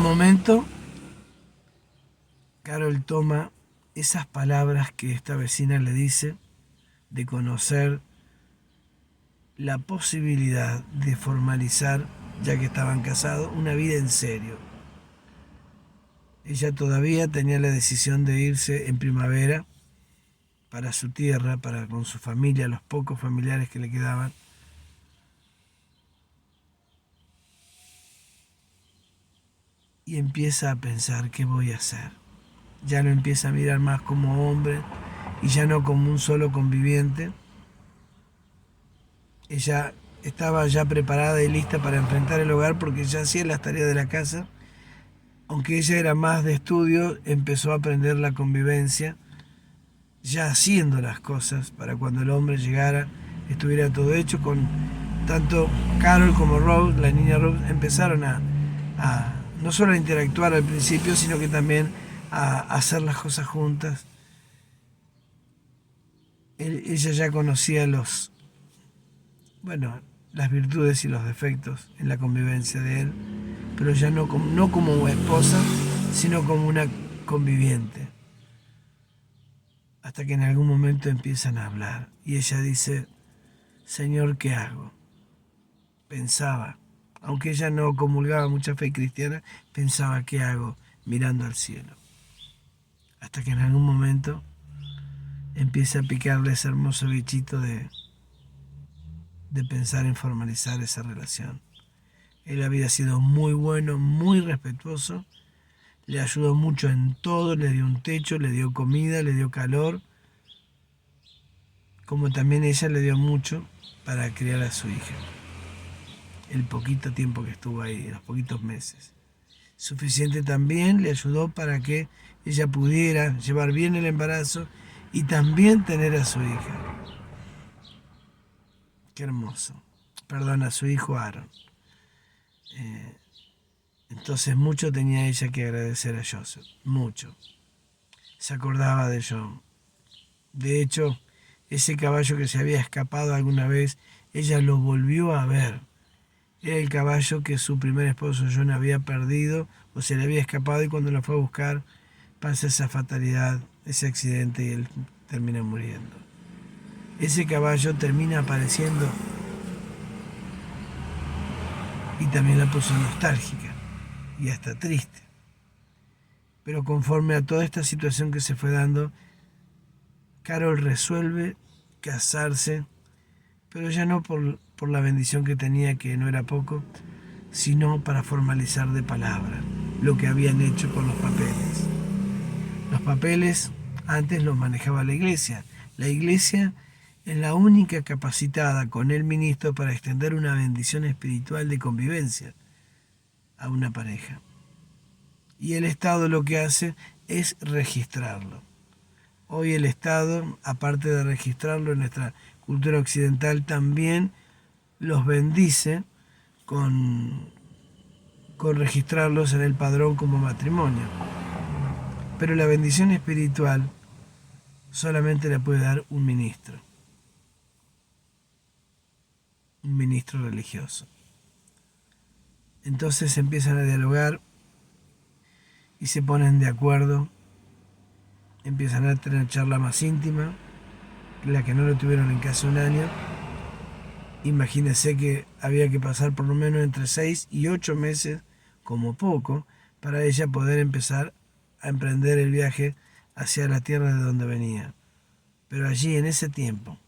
momento, Carol toma esas palabras que esta vecina le dice de conocer la posibilidad de formalizar, ya que estaban casados, una vida en serio. Ella todavía tenía la decisión de irse en primavera para su tierra, para con su familia, los pocos familiares que le quedaban. Y empieza a pensar, ¿qué voy a hacer? Ya no empieza a mirar más como hombre y ya no como un solo conviviente. Ella estaba ya preparada y lista para enfrentar el hogar porque ya hacía las tareas de la casa. Aunque ella era más de estudio, empezó a aprender la convivencia, ya haciendo las cosas para cuando el hombre llegara estuviera todo hecho. Con tanto Carol como Rose, la niña Rose, empezaron a no solo a interactuar al principio, sino que también a hacer las cosas juntas. Ella ya conocía las virtudes y los defectos en la convivencia de él, pero ya no como esposa, sino como una conviviente. Hasta que en algún momento empiezan a hablar y ella dice, Señor, ¿qué hago? Pensaba, aunque ella no comulgaba mucha fe cristiana, pensaba, ¿qué hago? Mirando al cielo. Hasta que en algún momento empieza a picarle ese hermoso bichito de pensar en formalizar esa relación. Él había sido muy bueno, muy respetuoso, le ayudó mucho en todo, le dio un techo, le dio comida, le dio calor, como también ella le dio mucho para criar a su hija. El poquito tiempo que estuvo ahí, los poquitos meses. Suficiente también le ayudó para que ella pudiera llevar bien el embarazo y también tener a su hija. Qué hermoso. Perdón, a su hijo Aaron. Entonces mucho tenía ella que agradecer a Joseph, mucho. Se acordaba de John. De hecho, ese caballo que se había escapado alguna vez, ella lo volvió a ver. Era el caballo que su primer esposo John había perdido o se le había escapado, y cuando lo fue a buscar pasa esa fatalidad, ese accidente, y él termina muriendo. Ese caballo termina apareciendo y también la puso nostálgica y hasta triste. Pero conforme a toda esta situación que se fue dando, Carol resuelve casarse, pero ya no por la bendición que tenía, que no era poco, sino para formalizar de palabra lo que habían hecho con los papeles. Los papeles antes los manejaba la iglesia. La iglesia es la única capacitada con el ministro para extender una bendición espiritual de convivencia a una pareja. Y el Estado lo que hace es registrarlo. Hoy el Estado, aparte de registrarlo en nuestra cultura occidental, también los bendice con registrarlos en el padrón como matrimonio. Pero la bendición espiritual solamente la puede dar un ministro religioso. Entonces empiezan a dialogar y se ponen de acuerdo, empiezan a tener charla más íntima, la que no lo tuvieron en casi un año. Imagínense que había que pasar por lo menos entre 6 y 8 meses, como poco, para ella poder empezar a emprender el viaje hacia la tierra de donde venía. Pero allí, en ese tiempo,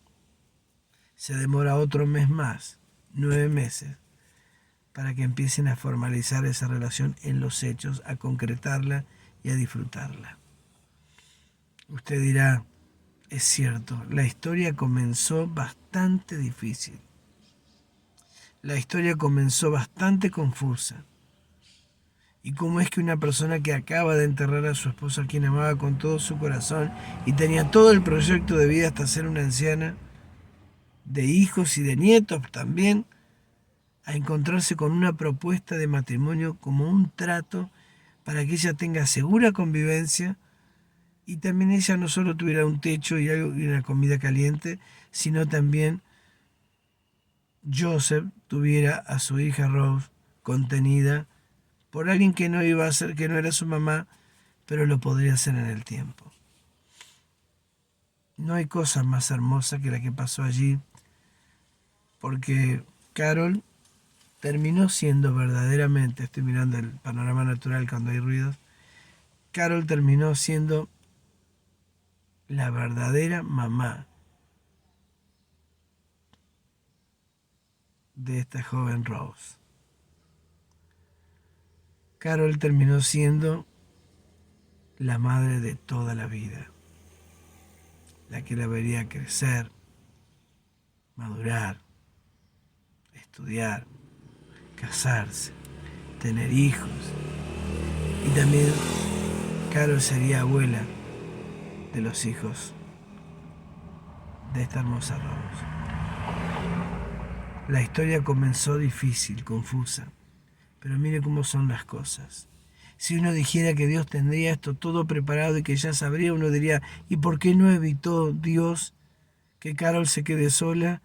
se demora otro mes más, 9 meses, para que empiecen a formalizar esa relación en los hechos, a concretarla y a disfrutarla. Usted dirá, es cierto, la historia comenzó bastante difícil. La historia comenzó bastante confusa. ¿Y cómo es que una persona que acaba de enterrar a su esposa, a quien amaba con todo su corazón, y tenía todo el proyecto de vida hasta ser una anciana, de hijos y de nietos también, a encontrarse con una propuesta de matrimonio como un trato para que ella tenga segura convivencia y también ella no solo tuviera un techo y una comida caliente, sino también Joseph tuviera a su hija Rose contenida por alguien que no iba a ser, que no era su mamá, pero lo podría hacer en el tiempo. No hay cosa más hermosa que la que pasó allí, porque Carol terminó siendo verdaderamente, estoy mirando el panorama natural cuando hay ruidos, Carol terminó siendo la verdadera mamá de esta joven Rose. Carol terminó siendo la madre de toda la vida, la que la vería crecer, madurar, estudiar, casarse, tener hijos. Y también Carol sería abuela de los hijos de esta hermosa Rose. La historia comenzó difícil, confusa, pero mire cómo son las cosas. Si uno dijera que Dios tendría esto todo preparado y que ya sabría, uno diría, ¿y por qué no evitó Dios que Carol se quede sola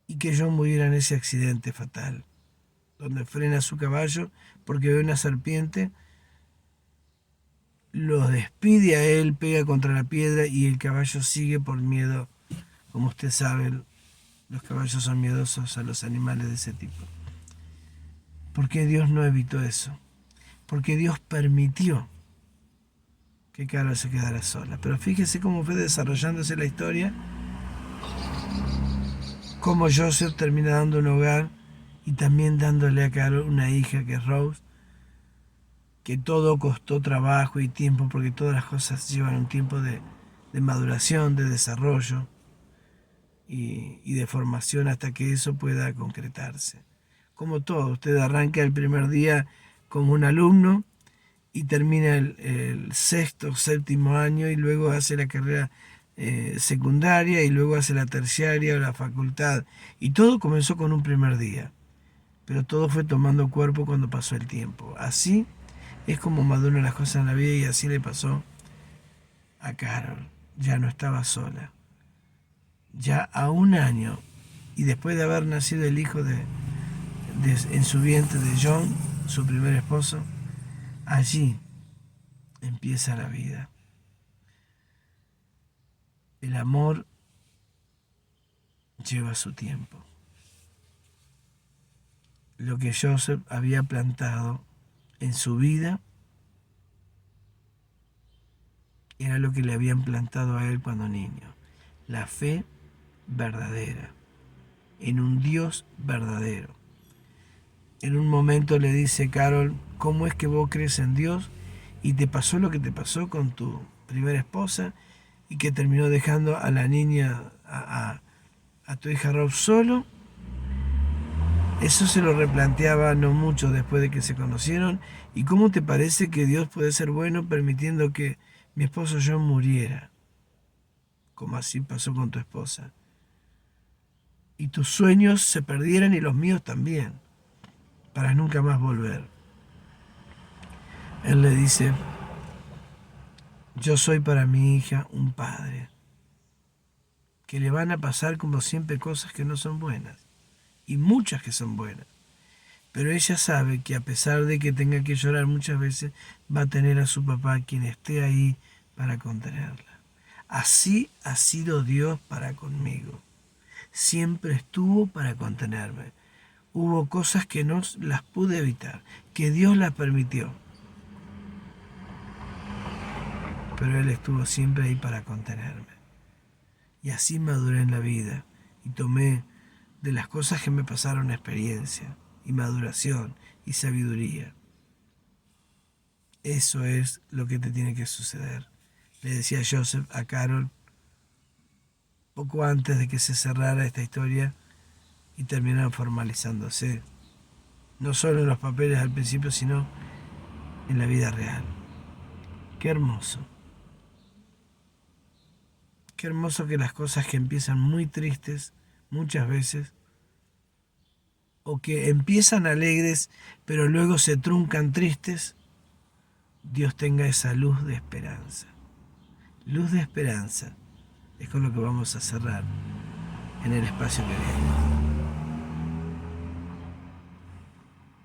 y que John muriera en ese accidente fatal, donde frena su caballo porque ve una serpiente, lo despide a él, pega contra la piedra y el caballo sigue por miedo? Como usted sabe, los caballos son miedosos a los animales de ese tipo. ¿Por qué Dios no evitó eso? Porque Dios permitió que Carol se quedara sola. Pero fíjese cómo fue desarrollándose la historia, cómo Joseph termina dando un hogar y también dándole a Carol una hija que es Rose, que todo costó trabajo y tiempo, porque todas las cosas llevan un tiempo de maduración, de desarrollo y de formación hasta que eso pueda concretarse. Como todo, usted arranca el primer día como un alumno y termina el sexto, séptimo año y luego hace la carrera secundaria y luego hace la terciaria o la facultad. Y todo comenzó con un primer día, pero todo fue tomando cuerpo cuando pasó el tiempo. Así es como maduran las cosas en la vida y así le pasó a Carol. Ya no estaba sola. Ya a un año y después de haber nacido el hijo en su vientre de John, su primer esposo, allí empieza la vida. El amor lleva su tiempo. Lo que Joseph había plantado en su vida era lo que le habían plantado a él cuando niño. La fe verdadera, en un Dios verdadero. En un momento le dice Carol, ¿cómo es que vos crees en Dios y te pasó lo que te pasó con tu primera esposa y que terminó dejando a la niña, a tu hija Rob solo? Eso se lo replanteaba no mucho después de que se conocieron. ¿Y cómo te parece que Dios puede ser bueno permitiendo que mi esposo John muriera? Como así pasó con tu esposa. Y tus sueños se perdieran y los míos también, para nunca más volver. Él le dice, yo soy para mi hija un padre, que le van a pasar como siempre cosas que no son buenas, y muchas que son buenas. Pero ella sabe que a pesar de que tenga que llorar muchas veces, va a tener a su papá quien esté ahí para contenerla. Así ha sido Dios para conmigo. Siempre estuvo para contenerme. Hubo cosas que no las pude evitar, que Dios las permitió. Pero Él estuvo siempre ahí para contenerme. Y así maduré en la vida y tomé de las cosas que me pasaron experiencia y maduración y sabiduría. Eso es lo que te tiene que suceder. Le decía Joseph a Carol poco antes de que se cerrara esta historia y terminara formalizándose, no solo en los papeles al principio, sino en la vida real. Qué hermoso. Qué hermoso que las cosas que empiezan muy tristes, muchas veces, o que empiezan alegres, pero luego se truncan tristes, Dios tenga esa luz de esperanza. Luz de esperanza es con lo que vamos a cerrar en el espacio que viene.